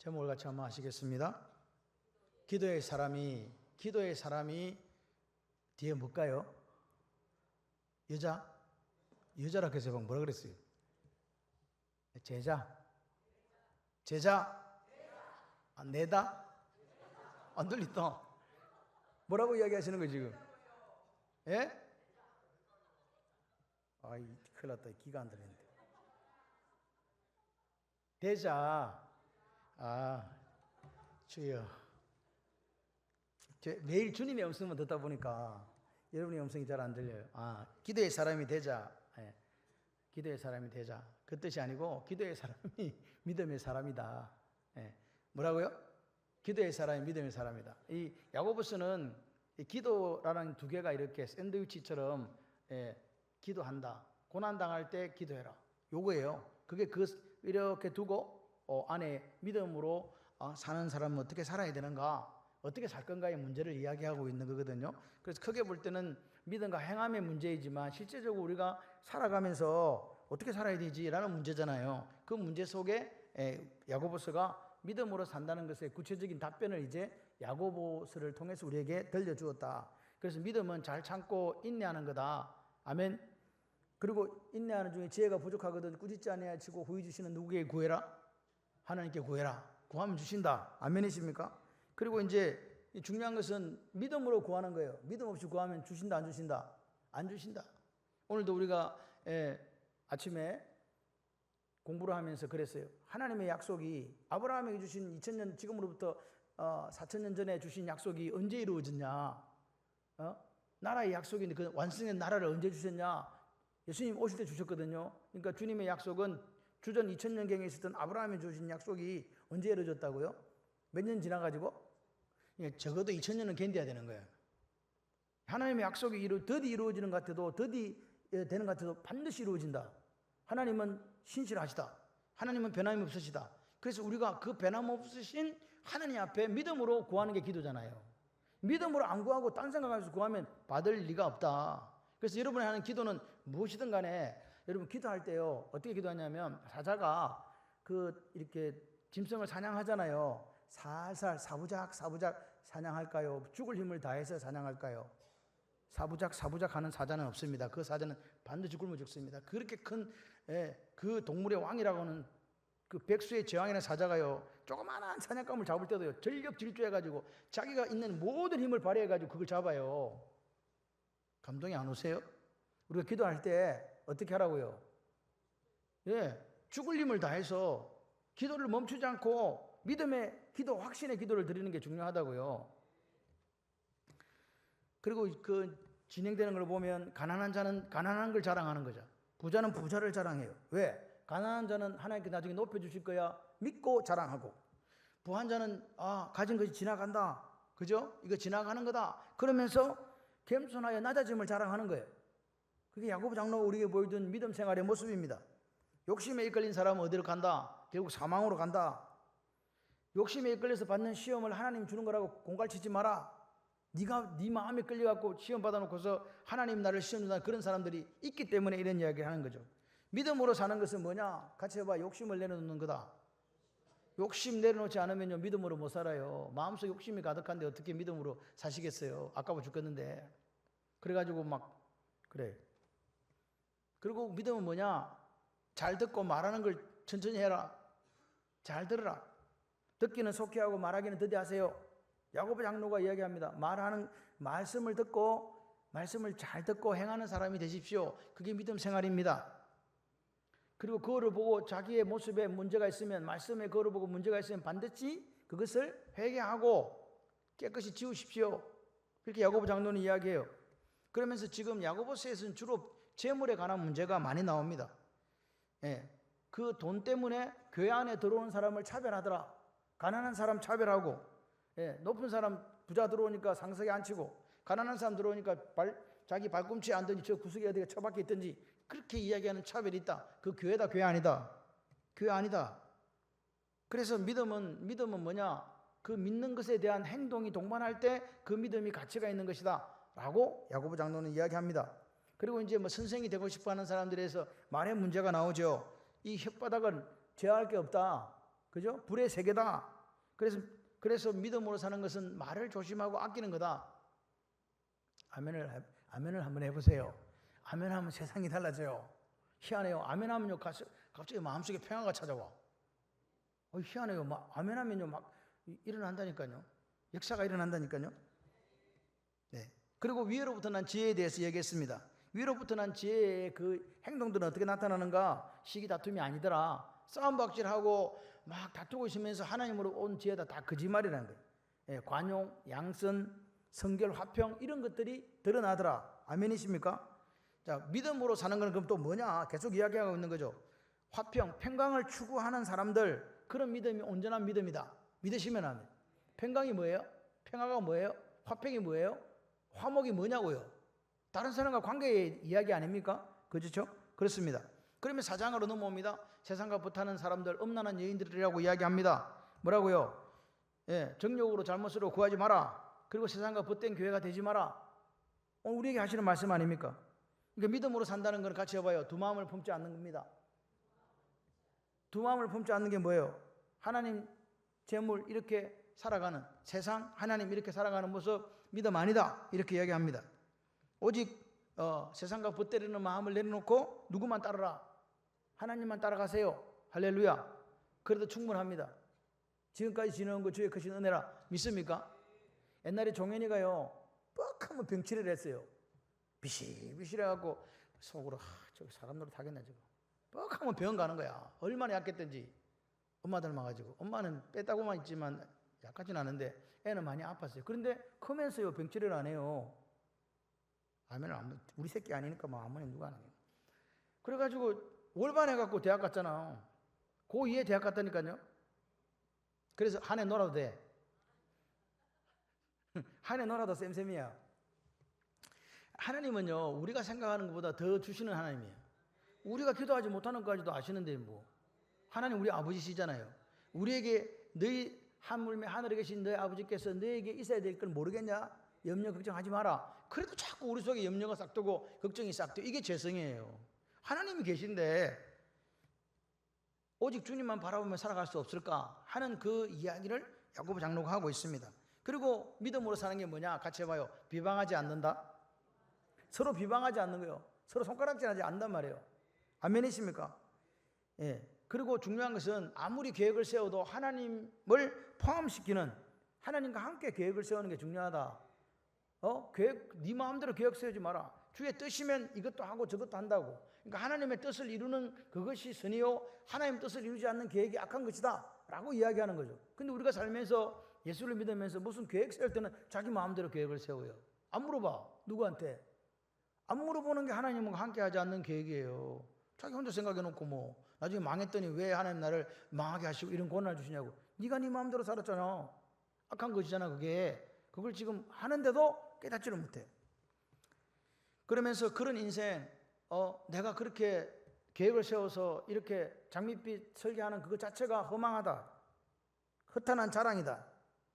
제목을 같이 한번 하시겠습니다. 기도의 사람이 뒤에 뭘까요? 여자라 해서 뭐라 그랬어요? 제자? 내다? 안 들리다? 뭐라고 이야기하시는 거예요 지금? 예? 아이 큰일 났다. 기가 안 들리는데. 대자. 주여. 매일 주님의 음성만 듣다 보니까 여러분의 음성이 잘 안 들려요. 기도의 사람이 되자. 기도의 사람이 되자. 그 뜻이 아니고 기도의 사람이 믿음의 사람이다. 뭐라고요? 기도의 사람이 믿음의 사람이다. 이 야고보서는 이 기도라는 두 개가 이렇게 샌드위치처럼 기도한다. 고난 당할 때 기도해라. 요거예요. 그게 이렇게 두고 안에 믿음으로 사는 사람은 어떻게 살아야 되는가? 어떻게 살 건가의 문제를 이야기하고 있는 거거든요. 그래서 크게 볼 때는 믿음과 행함의 문제이지만 실제적으로 우리가 살아가면서 어떻게 살아야 되지라는 문제잖아요. 그 문제 속에 야고보서가 믿음으로 산다는 것의 구체적인 답변을 이제 야고보서를 통해서 우리에게 들려주었다. 그래서 믿음은 잘 참고 인내하는 거다. 아멘. 그리고 인내하는 중에 지혜가 부족하거든 꾸짖지 아니하시고 후히 주시는 누구에게 구해라? 하나님께 구해라. 구하면 주신다. 아멘이십니까? 그리고 이제 중요한 것은 믿음으로 구하는 거예요. 믿음 없이 구하면 주신다, 안 주신다? 안 주신다. 오늘도 우리가 아침에 공부를 하면서 그랬어요. 하나님의 약속이 아브라함에게 주신 2000년 지금으로부터 4000년 전에 주신 약속이 언제 이루어졌냐? 나라의 약속인데 그 완성된 나라를 언제 주셨냐? 예수님 오실 때 주셨거든요. 그러니까 주님의 약속은 주전 2000년경에 있었던 아브라함이 주신 약속이 언제 이루어졌다고요? 몇 년 지나가지고? 적어도 2000년은 견뎌야 되는 거예요. 하나님의 약속이 더디 이루어지는 것 같아도 더디 되는 것 같아도 반드시 이루어진다. 하나님은 신실하시다. 하나님은 변함이 없으시다. 그래서 우리가 그 변함 없으신 하나님 앞에 믿음으로 구하는 게 기도잖아요. 믿음으로 안 구하고 딴 생각하면서 구하면 받을 리가 없다. 그래서 여러분이 하는 기도는 무엇이든 간에 여러분 기도할 때요. 어떻게 기도하냐면 사자가 이렇게 짐승을 사냥하잖아요. 살살 사부작 사냥할까요? 죽을 힘을 다해서 사냥할까요? 사부작 하는 사자는 없습니다. 그 사자는 반드시 굶어 죽습니다. 그렇게 큰 그 동물의 왕이라고 하는 그 백수의 제왕이라는 사자가요. 조그마한 사냥감을 잡을 때도요. 전력 질주해가지고 자기가 있는 모든 힘을 발휘해가지고 그걸 잡아요. 감동이 안 오세요? 우리가 기도할 때 어떻게 하라고요? 죽을 힘을 다해서 기도를 멈추지 않고 믿음의 기도, 확신의 기도를 드리는 게 중요하다고요. 그리고 진행되는 걸 보면 가난한 자는 가난한 걸 자랑하는 거죠. 부자는 부자를 자랑해요. 왜? 가난한 자는 하나님께 나중에 높여주실 거야 믿고 자랑하고, 부한 자는 가진 것이 지나간다. 그죠? 이거 지나가는 거다. 그러면서 겸손하여 낮아짐을 자랑하는 거예요. 그게 야고보 장로가 우리에게 보여준 믿음 생활의 모습입니다. 욕심에 이끌린 사람은 어디로 간다? 결국 사망으로 간다. 욕심에 이끌려서 받는 시험을 하나님 주는 거라고 공갈치지 마라. 네 마음에 끌려갖고 시험 받아놓고서 하나님 나를 시험 준다는 그런 사람들이 있기 때문에 이런 이야기를 하는 거죠. 믿음으로 사는 것은 뭐냐? 같이 해봐. 욕심을 내려놓는 거다. 욕심 내려놓지 않으면요 믿음으로 못 살아요. 마음속 욕심이 가득한데 어떻게 믿음으로 사시겠어요? 아까워 죽겠는데. 그래가지고 그래. 그리고 믿음은 뭐냐? 잘 듣고 말하는 걸 천천히 해라. 잘 들으라. 듣기는 속히 하고 말하기는 더디하세요. 야고보 장로가 이야기합니다. 말씀을 잘 듣고 행하는 사람이 되십시오. 그게 믿음 생활입니다. 그리고 그거를 보고 자기의 모습에 문제가 있으면, 말씀에 그거를 보고 문제가 있으면 반드시 그것을 회개하고 깨끗이 지우십시오. 그렇게 야고보 장로는 이야기해요. 그러면서 지금 야고보서에서는 주로 재물에 관한 문제가 많이 나옵니다. 그 돈 때문에 교회 안에 들어오는 사람을 차별하더라. 가난한 사람 차별하고, 높은 사람 부자 들어오니까 상석에 앉히고, 가난한 사람 들어오니까 자기 발꿈치에 앉든지 저 구석에 어디가 처박혀 있든지 그렇게 이야기하는 차별이 있다. 그 교회다, 교회 아니다. 교회 아니다. 그래서 믿음은 뭐냐? 그 믿는 것에 대한 행동이 동반할 때 그 믿음이 가치가 있는 것이다 라고 야고보 장로는 이야기합니다. 그리고 이제 선생이 되고 싶어 하는 사람들에서 말의 문제가 나오죠. 이 혓바닥은 제어할 게 없다. 그죠? 불의 세계다. 그래서 믿음으로 사는 것은 말을 조심하고 아끼는 거다. 아멘을 한번 해보세요. 아멘하면 세상이 달라져요. 희한해요. 아멘하면요 갑자기 마음속에 평화가 찾아와. 희한해요. 아멘하면요 막 일어난다니까요. 역사가 일어난다니까요. 네. 그리고 위로부터 난 지혜에 대해서 얘기했습니다. 위로부터 난 지혜의 그 행동들은 어떻게 나타나는가? 시기 다툼이 아니더라. 싸움박질하고 막 다투고 있으면서 하나님으로 온 지혜다. 다 거짓말이라는 거예요. 예, 관용, 양선, 성결, 화평 이런 것들이 드러나더라. 아멘이십니까? 자, 믿음으로 사는 건 그럼 또 뭐냐? 계속 이야기하고 있는 거죠. 화평, 평강을 추구하는 사람들, 그런 믿음이 온전한 믿음이다. 믿으시면 하면. 평강이 뭐예요? 평화가 뭐예요? 화평이 뭐예요? 화목이 뭐냐고요? 다른 사람과 관계의 이야기 아닙니까? 그렇죠? 그렇습니다. 그러면 4장으로 넘어옵니다. 세상과 붙하는 사람들, 음란한 여인들이라고 이야기합니다. 뭐라고요? 예, 정욕으로 잘못으로 구하지 마라. 그리고 세상과 붙된 교회가 되지 마라. 우리에게 하시는 말씀 아닙니까? 그러니까 믿음으로 산다는 걸 같이 해봐요. 두 마음을 품지 않는 겁니다. 두 마음을 품지 않는 게 뭐예요? 하나님, 재물 이렇게 살아가는 세상, 하나님 이렇게 살아가는 모습 믿음 아니다. 이렇게 이야기합니다. 오직 세상과 붙들리는 마음을 내려놓고 누구만 따르라. 하나님만 따라가세요. 할렐루야. 그래도 충분합니다. 지금까지 지내온 거 주의 크신 은혜라. 믿습니까? 옛날에 종현이가요 뻑하면 병치레를 했어요. 비실비실해갖고 속으로 저기 사람 노릇 하겠나 저거. 뻑하면 병원 가는 거야. 얼마나 약했던지. 엄마 닮아가지고. 엄마는 뺐다고만 있지만 약하진 않은데 애는 많이 아팠어요. 그런데 크면서요 병치레를 안 해요. 아멘. 우리 새끼 아니니까 뭐 아무나 누가 안 해요. 그래가지고 월반해갖고 대학 갔잖아. 고2에 대학 갔다니까요. 그래서 한 해 놀아도 돼. 한 해 놀아도 쌤쌤이야. 하나님은요 우리가 생각하는 것보다 더 주시는 하나님이에요. 우리가 기도하지 못하는 것까지도 아시는데 뭐. 하나님 우리 아버지시잖아요. 우리에게 너희 하물며 하늘에 계신 너희 아버지께서 너에게 있어야 될 걸 모르겠냐? 염려 걱정하지 마라. 그래도 자꾸 우리 속에 염려가 싹트고 걱정이 싹트고 이게 죄성이에요. 하나님이 계신데 오직 주님만 바라보며 살아갈 수 없을까 하는 그 이야기를 야고보 장로가 하고 있습니다. 그리고 믿음으로 사는 게 뭐냐? 같이 해봐요. 비방하지 않는다. 서로 비방하지 않는 거예요. 서로 손가락질하지 않는단 말이에요. 아멘이십니까? 예. 그리고 중요한 것은 아무리 계획을 세워도 하나님을 포함시키는 하나님과 함께 계획을 세우는 게 중요하다. 네 마음대로 계획 세우지 마라. 주의 뜻이면 이것도 하고 저것도 한다고. 그러니까 하나님의 뜻을 이루는 그것이 선이요 하나님의 뜻을 이루지 않는 계획이 악한 것이다 라고 이야기하는 거죠. 근데 우리가 살면서 예수를 믿으면서 무슨 계획 세울 때는 자기 마음대로 계획을 세워요. 안 물어봐. 누구한테? 안 물어보는 게 하나님과 함께 하지 않는 계획이에요. 자기 혼자 생각해놓고 뭐 나중에 망했더니 왜 하나님 나를 망하게 하시고 이런 고난을 주시냐고. 네가 네 마음대로 살았잖아. 악한 것이잖아 그게. 그걸 지금 하는데도 깨닫지를 못해. 그러면서 그런 인생 내가 그렇게 계획을 세워서 이렇게 장밋빛 설계하는 그것 자체가 허망하다. 허탄한 자랑이다.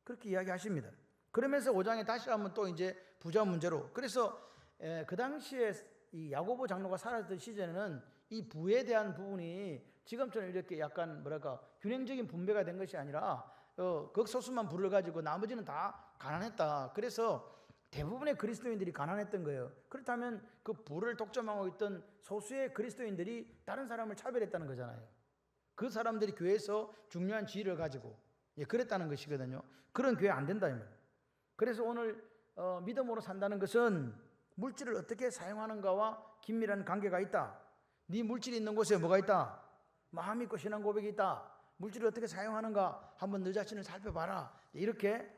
그렇게 이야기하십니다. 그러면서 5장에 다시 한번 또 이제 부자 문제로. 그래서 그 당시에 이 야고보 장로가 살았던 시절에는 이 부에 대한 부분이 지금처럼 이렇게 약간 뭐랄까 균형적인 분배가 된 것이 아니라 극소수만 부를 가지고 나머지는 다 가난했다. 그래서 대부분의 그리스도인들이 가난했던 거예요. 그렇다면 그 부를 독점하고 있던 소수의 그리스도인들이 다른 사람을 차별했다는 거잖아요. 그 사람들이 교회에서 중요한 지위를 가지고 그랬다는 것이거든요. 그런 교회 안 된다. 그래서 오늘 믿음으로 산다는 것은 물질을 어떻게 사용하는가와 긴밀한 관계가 있다. 네 물질이 있는 곳에 뭐가 있다? 마음 있고 신앙 고백이 있다. 물질을 어떻게 사용하는가 한번 너 자신을 살펴봐라. 이렇게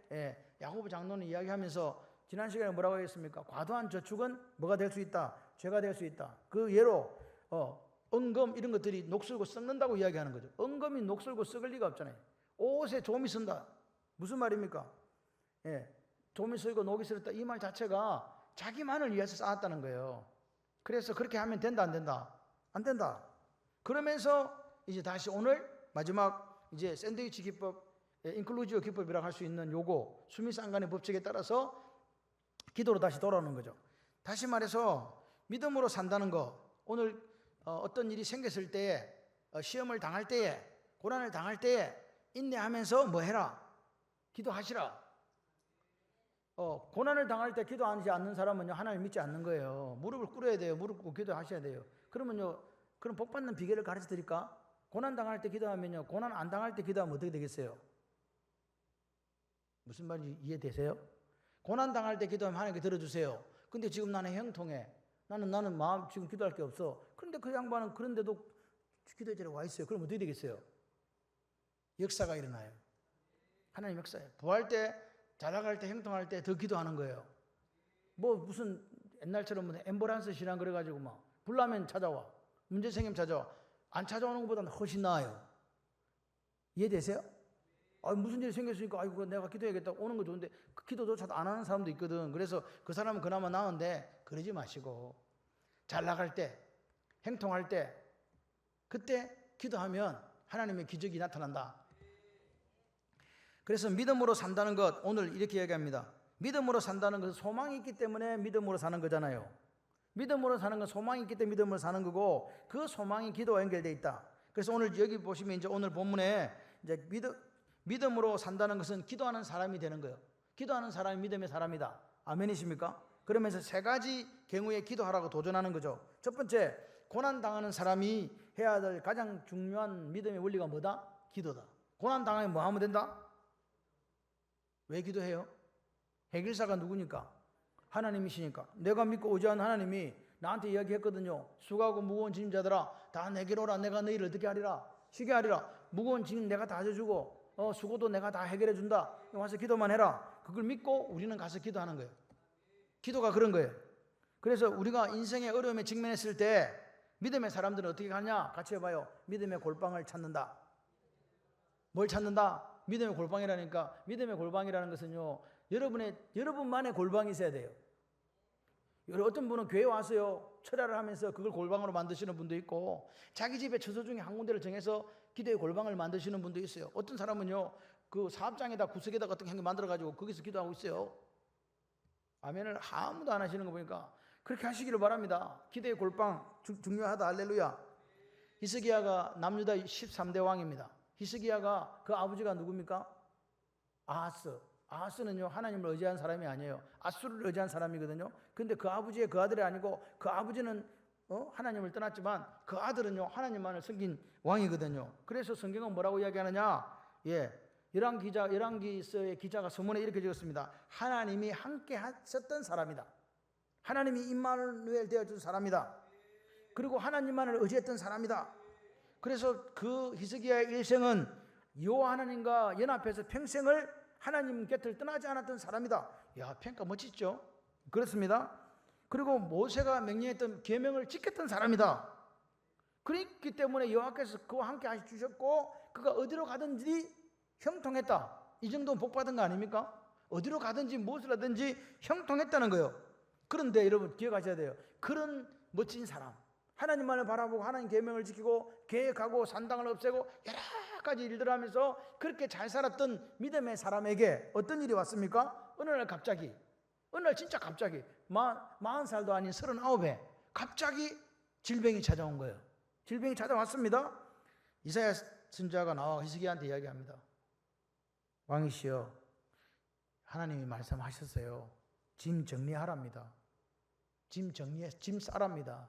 야고보 장로는 이야기하면서 지난 시간에 뭐라고 했습니까? 과도한 저축은 뭐가 될 수 있다? 죄가 될 수 있다. 그 예로 은금 이런 것들이 녹슬고 썩는다고 이야기하는 거죠. 은금이 녹슬고 썩을 리가 없잖아요. 옷에 좀이 쓴다. 무슨 말입니까? 좀이 썩고 녹이 슬었다. 이 말 자체가 자기만을 위해서 쌓았다는 거예요. 그래서 그렇게 하면 된다 안 된다? 안 된다. 그러면서 이제 다시 오늘 마지막 이제 샌드위치 기법, 인클루지오 기법이라고 할 수 있는 요거 수미상관의 법칙에 따라서 기도로 다시 돌아오는 거죠. 다시 말해서 믿음으로 산다는 거. 오늘 어떤 일이 생겼을 때에 시험을 당할 때에 고난을 당할 때에 인내하면서 뭐 해라? 기도하시라. 고난을 당할 때 기도하지 않는 사람은요, 하나님 믿지 않는 거예요. 무릎을 꿇어야 돼요. 무릎 꿇고 기도하셔야 돼요. 그러면요, 그럼 복 받는 비결을 가르쳐 드릴까? 고난 당할 때 기도하면요, 고난 안 당할 때 기도하면 어떻게 되겠어요? 무슨 말인지 이해되세요? 고난 당할 때 기도하면 하나님께 들어주세요. 근데 지금 나는 형통해. 나는 마음 지금 기도할 게 없어. 그런데 그 양반은 그런데도 기도의 자리에 와 있어요. 그럼 어떻게 되겠어요? 역사가 일어나요. 하나님 역사예요. 부활 때, 자라갈 때, 형통할 때 더 기도하는 거예요. 뭐 무슨 옛날처럼 뭐 앰뷸런스 신앙 그래가지고 막 불나면 찾아와. 문제 생기면 찾아와. 안 찾아오는 것보다는 훨씬 나아요. 이해되세요? 무슨 일이 생겼으니까 아이고 내가 기도해야겠다 오는 거 좋은데 그 기도조차도 안 하는 사람도 있거든. 그래서 그 사람은 그나마 나은데 그러지 마시고 잘 나갈 때, 행통할 때 그때 기도하면 하나님의 기적이 나타난다. 그래서 믿음으로 산다는 것, 오늘 이렇게 이야기합니다. 믿음으로 산다는 것은 소망이 있기 때문에 믿음으로 사는 거잖아요. 믿음으로 사는 건 소망이 있기 때문에 믿음으로 사는 거고, 그 소망이 기도와 연결되어 있다. 그래서 오늘 여기 보시면 이제 오늘 본문에 이제 믿음으로 산다는 것은 기도하는 사람이 되는 거예요. 기도하는 사람이 믿음의 사람이다. 아멘이십니까? 그러면서 세 가지 경우에 기도하라고 도전하는 거죠. 첫 번째, 고난 당하는 사람이 해야 될 가장 중요한 믿음의 원리가 뭐다? 기도다. 고난 당하면 뭐 하면 된다? 왜 기도해요? 해결사가 누구니까? 하나님이시니까. 내가 믿고 의지하는 하나님이 나한테 이야기했거든요. 수고하고 무거운 짐자들아 다 내게로 오라. 내가 너희를 어떻게 하리라? 쉬게 하리라. 무거운 짐 내가 다 져주고 수고도 내가 다 해결해 준다. 와서 기도만 해라. 그걸 믿고 우리는 가서 기도하는 거예요. 기도가 그런 거예요. 그래서 우리가 인생의 어려움에 직면했을 때 믿음의 사람들은 어떻게 하냐? 같이 해봐요. 믿음의 골방을 찾는다. 뭘 찾는다? 믿음의 골방이라니까. 믿음의 골방이라는 것은요, 여러분만의 골방이 있어야 돼요. 어떤 분은 교회 와서요, 철야를 하면서 그걸 골방으로 만드시는 분도 있고, 자기 집에 처소 중에 한 군데를 정해서 기도의 골방을 만드시는 분도 있어요. 어떤 사람은요, 그 사업장에다 구석에다 같은 거 만들어가지고 거기서 기도하고 있어요. 아멘을 아무도 안 하시는 거 보니까 그렇게 하시기를 바랍니다. 기도의 골방 중요하다. 할렐루야. 히스기야가 남유다 13대 왕입니다. 히스기야가 그 아버지가 누굽니까? 아하스. 아하스는요, 하나님을 의지한 사람이 아니에요. 아수를 의지한 사람이거든요. 근데 그 아버지의 그 아들이 아니고, 그 아버지는 하나님을 떠났지만 그 아들은요, 하나님만을 섬긴 왕이거든요. 그래서 성경은 뭐라고 이야기하느냐? 열왕기서의 기자가 서문에 이렇게 적었습니다. 하나님이 함께 하셨던 사람이다. 하나님이 임마누엘 되어준 사람이다. 그리고 하나님만을 의지했던 사람이다. 그래서 그 히스기야의 일생은 여호와 하나님과 연합해서 평생을 하나님 곁을 떠나지 않았던 사람이다. 야, 평가 멋지죠? 그렇습니다. 그리고 모세가 명령했던 계명을 지켰던 사람이다. 그렇기 때문에 여호와께서 그와 함께 하시 주셨고, 그가 어디로 가든지 형통했다. 이 정도는 복 받은 거 아닙니까? 어디로 가든지 무엇을 하든지 형통했다는 거예요. 그런데 여러분 기억하셔야 돼요. 그런 멋진 사람, 하나님만을 바라보고 하나님 계명을 지키고 계획하고 산당을 없애고 여러 가지 일들을 하면서 그렇게 잘 살았던 믿음의 사람에게 어떤 일이 왔습니까? 어느 날 진짜 갑자기 40살도 아닌 39에 갑자기 질병이 찾아온 거예요. 질병이 찾아왔습니다. 이사야 선지자가 나와 히스기야한테 이야기합니다. 왕이시여, 하나님이 말씀하셨어요. 짐 정리하랍니다. 짐 싸랍니다.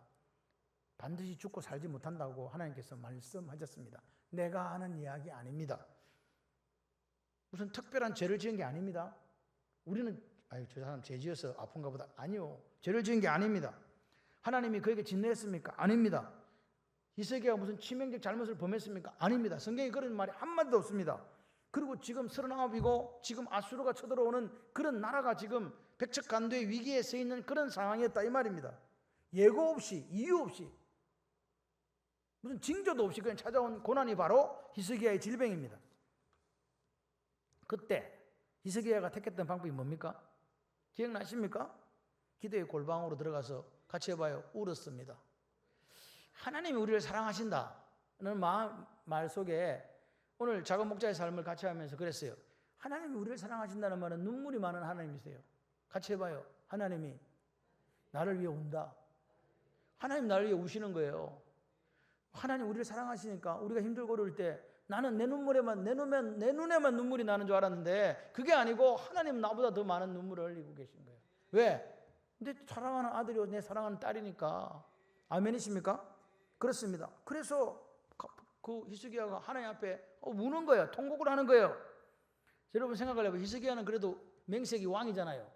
반드시 죽고 살지 못한다고 하나님께서 말씀하셨습니다. 내가 하는 이야기 아닙니다. 무슨 특별한 죄를 지은 게 아닙니다. 우리는 저 사람 죄 지어서 아픈가 보다. 아니요. 죄를 지은 게 아닙니다. 하나님이 그에게 진노했습니까? 아닙니다. 히스기야가 무슨 치명적 잘못을 범했습니까? 아닙니다. 성경에 그런 말이 한마디도 없습니다. 그리고 지금 39이고 지금 아수르가 쳐들어오는 그런 나라가 지금 백척간도의 위기에 서 있는 그런 상황이었다 이 말입니다. 예고 없이, 이유 없이, 무슨 징조도 없이 그냥 찾아온 고난이 바로 히스기야의 질병입니다. 그때 히스기야가 택했던 방법이 뭡니까? 기억나십니까? 기도의 골방으로 들어가서 같이 해봐요. 울었습니다. 하나님이 우리를 사랑하신다는 말 속에 오늘 작은 목자의 삶을 같이 하면서 그랬어요. 하나님이 우리를 사랑하신다는 말은 눈물이 많은 하나님이세요. 같이 해봐요. 하나님이 나를 위해 운다. 하나님 나를 위해 우시는 거예요. 하나님 우리를 사랑하시니까 우리가 힘들고 어려울 때 나는 내 눈에만 눈물이 나는 줄 알았는데 그게 아니고 하나님은 나보다 더 많은 눈물을 흘리고 계신 거예요. 왜? 내 사랑하는 아들이고 내 사랑하는 딸이니까. 아멘이십니까? 그렇습니다. 그래서 그 히스기야가 하나님 앞에 우는 거예요. 통곡을 하는 거예요. 여러분 생각하려면 히스기야는 그래도 맹세기 왕이잖아요.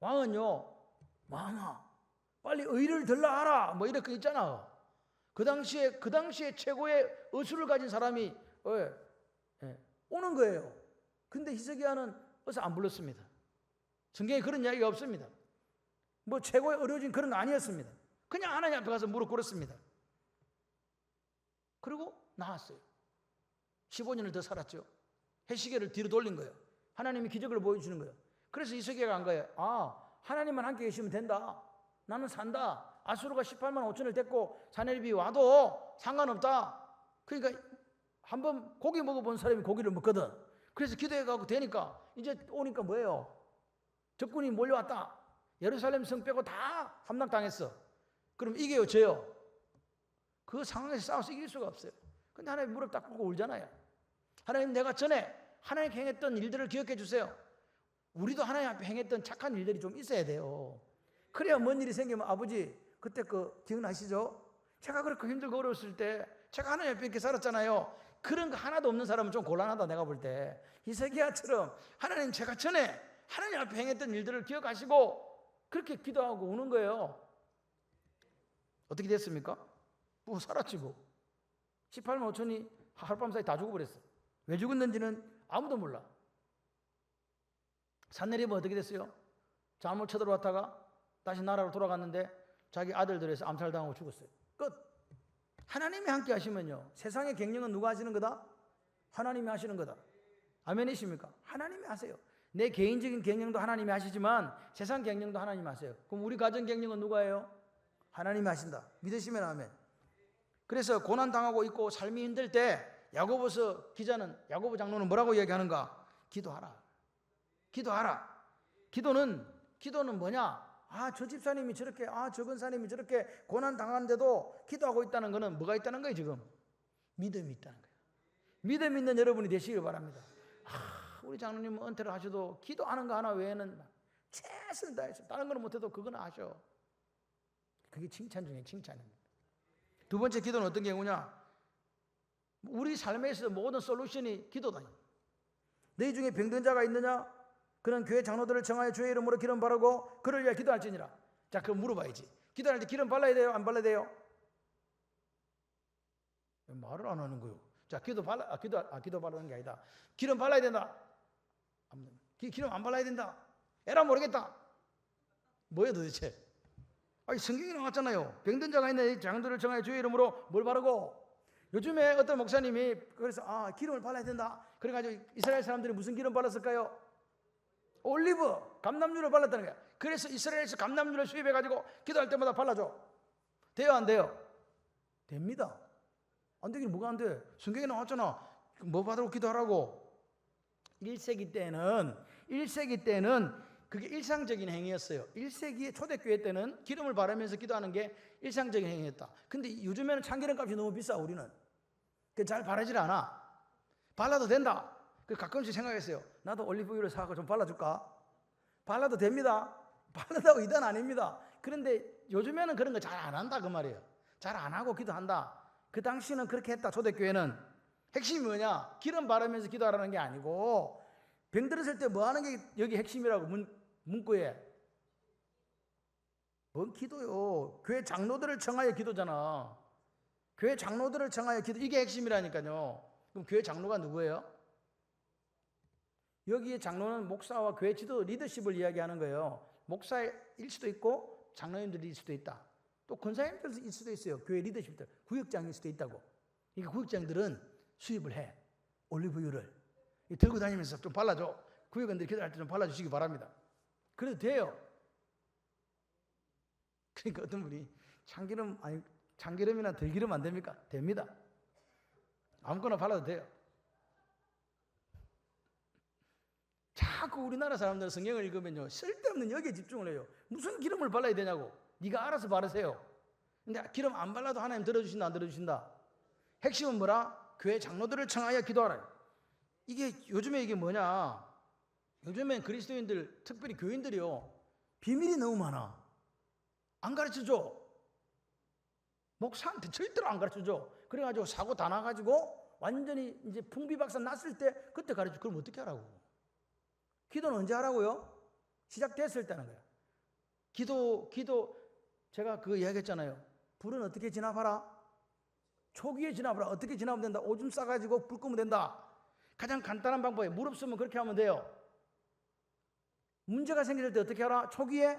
왕은요, 왕아 빨리 의를 들라하라 뭐 이렇게 있잖아. 그 당시에 최고의 의술을 가진 사람이 오는 거예요. 근데 히스기야는 어서 안 불렀습니다. 성경에 그런 이야기가 없습니다. 뭐 최고의 의료진 그런 거 아니었습니다. 그냥 하나님 앞에 가서 무릎 꿇었습니다. 그리고 나왔어요. 15년을 더 살았죠. 해시계를 뒤로 돌린 거예요. 하나님이 기적을 보여주는 거예요. 그래서 히스기야가 한 거예요. 하나님만 함께 계시면 된다. 나는 산다. 아수르가 18만 5천을 데리고 사내립이 와도 상관없다. 그러니까 한번 고기 먹어본 사람이 고기를 먹거든. 그래서 기도해가고 되니까 이제 오니까 뭐예요? 적군이 몰려왔다. 예루살렘 성 빼고 다 함락당했어. 그럼 이겨요, 져요? 그 상황에서 싸워서 이길 수가 없어요. 근데 하나님 무릎 딱 꿇고 울잖아요. 하나님, 내가 전에 하나님 행했던 일들을 기억해 주세요. 우리도 하나님 앞에 행했던 착한 일들이 좀 있어야 돼요. 그래야 뭔 일이 생기면 아버지 그때 기억나시죠? 제가 그렇게 힘들고 어려웠을 때 제가 하나님 앞에 이렇게 살았잖아요. 그런 거 하나도 없는 사람은 좀 곤란하다 내가 볼 때. 히스기야처럼 하나님 제가 전에 하나님 앞에 행했던 일들을 기억하시고 그렇게 기도하고 우는 거예요. 어떻게 됐습니까? 살았지 뭐. 18만 5천이 하룻밤 사이 다 죽어버렸어. 왜 죽었는지는 아무도 몰라. 산내립은 어떻게 됐어요? 잘못 쳐들어왔다가 다시 나라로 돌아갔는데 자기 아들들에서 암살당하고 죽었어요. 끝. 하나님이 함께 하시면요, 세상의 경영은 누가 하시는 거다? 하나님이 하시는 거다. 아멘이십니까? 하나님이 하세요. 내 개인적인 경영도 하나님이 하시지만 세상 경영도 하나님이 하세요. 그럼 우리 가정 경영은 누가 해요? 하나님이 하신다. 믿으시면 아멘. 그래서 고난당하고 있고 삶이 힘들 때 야고보서 기자는, 야고보 장로는 뭐라고 이야기하는가? 기도하라. 기도하라. 기도는 뭐냐? 저 집사님이 저렇게, 저 권사님이 저렇게 고난당하는데도 기도하고 있다는 것은 뭐가 있다는 거예요, 지금? 믿음이 있다는 거예요. 믿음 있는 여러분이 되시길 바랍니다. 우리 장로님은 은퇴를 하셔도 기도하는 거 하나 외에는 최선을 다해서 다른 건 못해도 그건 아셔. 그게 칭찬 중에 칭찬입니다. 두 번째 기도는 어떤 경우냐? 우리 삶에 있어서 모든 솔루션이 기도다. 너희 중에 병든 자가 있느냐? 그는 교회 장로들을 정하여 주의 이름으로 기름 바르고 그를 위하여 기도할지니라. 자, 그럼 물어봐야지. 기도할 때 기름 발라야 돼요? 안 발라야 돼요? 말을 안 하는 거예요. 자, 기도 바르는 게 아니다. 기름 발라야 된다. 기름 안 발라야 된다. 에라 모르겠다. 뭐예요 도대체? 성경에 나왔잖아요. 병든 자가 있는 장로들을 정하여 주의 이름으로 뭘 바르고. 요즘에 어떤 목사님이 그래서 기름을 발라야 된다. 그래가지고 이스라엘 사람들이 무슨 기름 발랐을까요? 올리브, 감람유를 발랐다는 거야. 그래서 이스라엘에서 감람유를 수입해가지고 기도할 때마다 발라줘. 돼요, 안 돼요? 됩니다. 안 되긴 뭐가 안 돼? 성경에 나왔잖아. 뭐 받으러 기도하라고. 1세기 때는 그게 일상적인 행위였어요. 1세기 초대교회 때는 기름을 바르면서 기도하는 게 일상적인 행위였다. 근데 요즘에는 참기름 값이 너무 비싸, 우리는. 잘 바르질 않아. 발라도 된다. 가끔씩 생각했어요. 나도 올리브유를 사서 좀 발라줄까? 발라도 됩니다. 발라도 이단 아닙니다. 그런데 요즘에는 그런 거 잘 안 한다 그 말이에요. 잘 안 하고 기도한다. 그 당시는 그렇게 했다. 초대교회는. 핵심이 뭐냐? 기름 바르면서 기도하라는 게 아니고 병 들었을 때 뭐 하는 게 여기 핵심이라고 문구에. 뭔 기도요? 교회 장로들을 청하여 기도잖아. 교회 장로들을 청하여 기도, 이게 핵심이라니까요. 그럼 교회 장로가 누구예요? 여기에 장로는 목사와 교회 지도 리더십을 이야기하는 거예요. 목사일 수도 있고 장로님들일 수도 있다. 또 권사님들일 수도 있어요. 교회 리더십들, 구역장일 수도 있다고. 그러니까 구역장들은 수입을 해. 올리브유를 들고 다니면서 좀 발라줘. 구역원들이 기도할 때 좀 발라주시기 바랍니다. 그래도 돼요. 그러니까 어떤 분이 참기름이나 들기름 안 됩니까? 됩니다. 아무거나 발라도 돼요. 자꾸 우리나라 사람들은 성경을 읽으면요, 쓸데없는 여기에 집중을 해요. 무슨 기름을 발라야 되냐고. 네가 알아서 바르세요. 근데 기름 안 발라도 하나님 들어주신다, 안 들어주신다? 핵심은 뭐라? 교회 장로들을 청하여 기도하라. 이게 요즘에 이게 뭐냐? 요즘엔 그리스도인들, 특별히 교인들이요, 비밀이 너무 많아. 안 가르쳐줘. 목사한테 절대로 안 가르쳐줘. 그래가지고 사고 다 나가지고 완전히 이제 풍비박산 났을 때 그때 가르쳐. 그럼 어떻게 하라고? 기도는 언제 하라고요? 시작됐을 때 하는 거야. 기도 제가 그 이야기했잖아요. 불은 어떻게 진압하라? 초기에 진압하라. 어떻게 진압하면 된다? 오줌 싸가지고 불 끄면 된다. 가장 간단한 방법이에요. 물 없으면 그렇게 하면 돼요. 문제가 생길 때 어떻게 하라? 초기에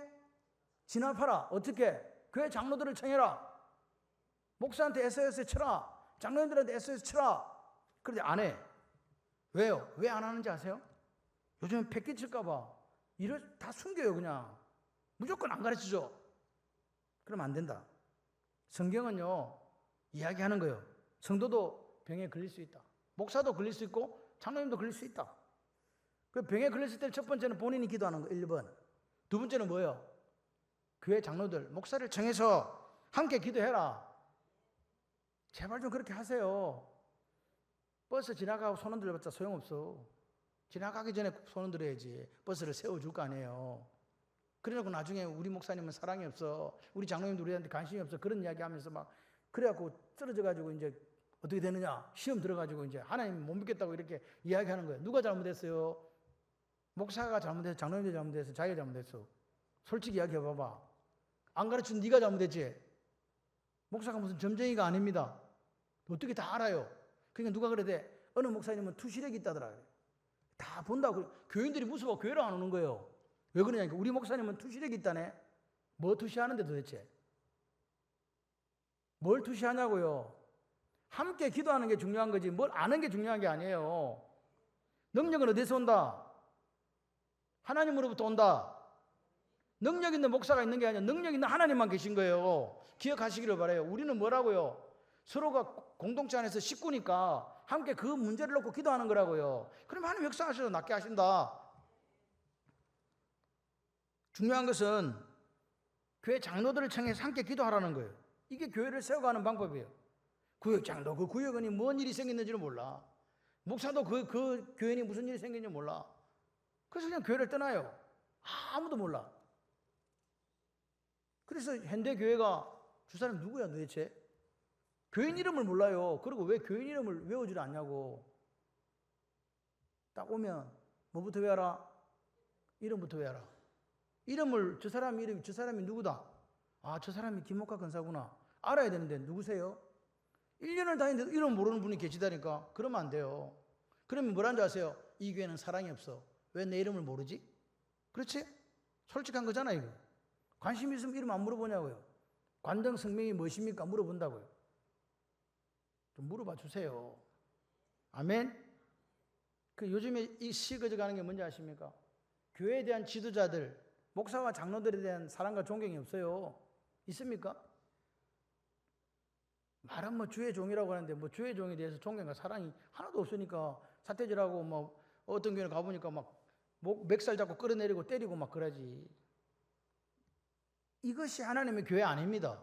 진압하라. 어떻게? 교회 장로들을 청해라. 목사한테 SOS 쳐라. 장로님들한테 SOS 쳐라. 그런데 안 해. 왜요? 왜 안 하는지 아세요? 요즘에 패끼칠까봐 다 숨겨요. 그냥 무조건 안 가르치죠. 그러면 안 된다. 성경은요 이야기하는 거예요. 성도도 병에 걸릴 수 있다. 목사도 걸릴 수 있고 장로님도 걸릴 수 있다. 그 병에 걸렸을 때 첫 번째는 본인이 기도하는 거 1번. 두 번째는 뭐예요? 교회 장로들, 목사를 청해서 함께 기도해라. 제발 좀 그렇게 하세요. 버스 지나가고 손 흔들어봤자 소용없어. 지나가기 전에 손 흔들어야지. 버스를 세워줄 거 아니에요. 그래놓고 나중에 우리 목사님은 사랑이 없어. 우리 장로님도 우리한테 관심이 없어. 그런 이야기 하면서 막 그래갖고 쓰러져가지고 이제 어떻게 되느냐. 시험 들어가지고 이제 하나님 못 믿겠다고 이렇게 이야기하는 거예요. 누가 잘못했어요? 목사가 잘못했어? 장로님이 잘못했어? 자기가 잘못했어? 솔직히 이야기해봐봐. 안 가르친 네가 잘못했지? 목사가 무슨 점쟁이가 아닙니다. 어떻게 다 알아요? 그러니까 누가 그러대? 어느 목사님은 투시력이 있다더라. 다 본다고. 교인들이 무서워 교회를 안 오는 거예요. 왜 그러냐니까 우리 목사님은 투시력이 있다네. 뭐 투시하는데 도대체? 뭘 투시하냐고요? 함께 기도하는 게 중요한 거지 뭘 아는 게 중요한 게 아니에요. 능력은 어디서 온다? 하나님으로부터 온다. 능력 있는 목사가 있는 게 아니라 능력 있는 하나님만 계신 거예요. 기억하시기를 바라요. 우리는 뭐라고요? 서로가 공동체 안에서 식구니까 함께 그 문제를 놓고 기도하는 거라고요. 그럼 하나님 역사하셔서 낫게 하신다. 중요한 것은 교회 장로들을 청해서 함께 기도하라는 거예요. 이게 교회를 세워가는 방법이에요. 구역 장로, 그 구역원이 뭔 일이 생겼는지를 몰라. 목사도 그 교인이 무슨 일이 생겼는지 몰라. 그래서 그냥 교회를 떠나요. 아무도 몰라. 그래서 현대 교회가 주 사람 누구야 도대체? 교인 이름을 몰라요. 그리고 왜 교인 이름을 외우질 않냐고. 딱 오면 뭐부터 외워라? 이름부터 외워라. 이름을 저 사람이 누구다? 아, 저 사람이 김목화 권사구나. 알아야 되는데 누구세요? 1년을 다니는데도 이름 모르는 분이 계시다니까. 그러면 안 돼요. 그러면 뭐라는 줄 아세요? 이 교회는 사랑이 없어. 왜 내 이름을 모르지? 그렇지? 솔직한 거잖아 이거. 관심 있으면 이름 안 물어보냐고요. 관등 성명이 무엇입니까? 물어본다고요. 좀 물어봐 주세요. 아멘? 그 요즘에 이 시거져가는 게 뭔지 아십니까? 교회에 대한 지도자들, 목사와 장로들에 대한 사랑과 존경이 없어요. 있습니까? 말은 뭐 주의 종이라고 하는데 뭐 주의 종에 대해서 존경과 사랑이 하나도 없으니까 사태질하고 뭐 어떤 교회를 가보니까 막 맥살 잡고 끌어내리고 때리고 막 그러지. 이것이 하나님의 교회 아닙니다.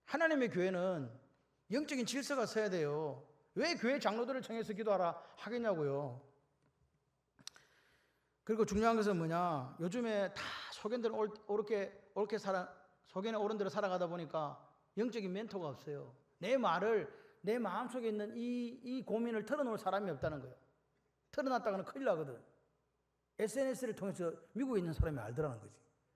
하나님의 교회는 영적인 질서가 서야 돼요. 왜 교회 장로들을 청해서 기도하라 하겠냐고요. 그리고 중요한 것은 뭐냐? 요즘에 다 소견대로 옳게 소견에 옳은 대로 살아가다 보니까 영적인 멘토가 없어요. 내 말을 내 마음속에 있는 이 고민을 털어놓을 사람이 없다는 거예요. 털어놨다가는 큰일 나거든. SNS를 통해서 미국에 있는 사람이 알더라는 거지.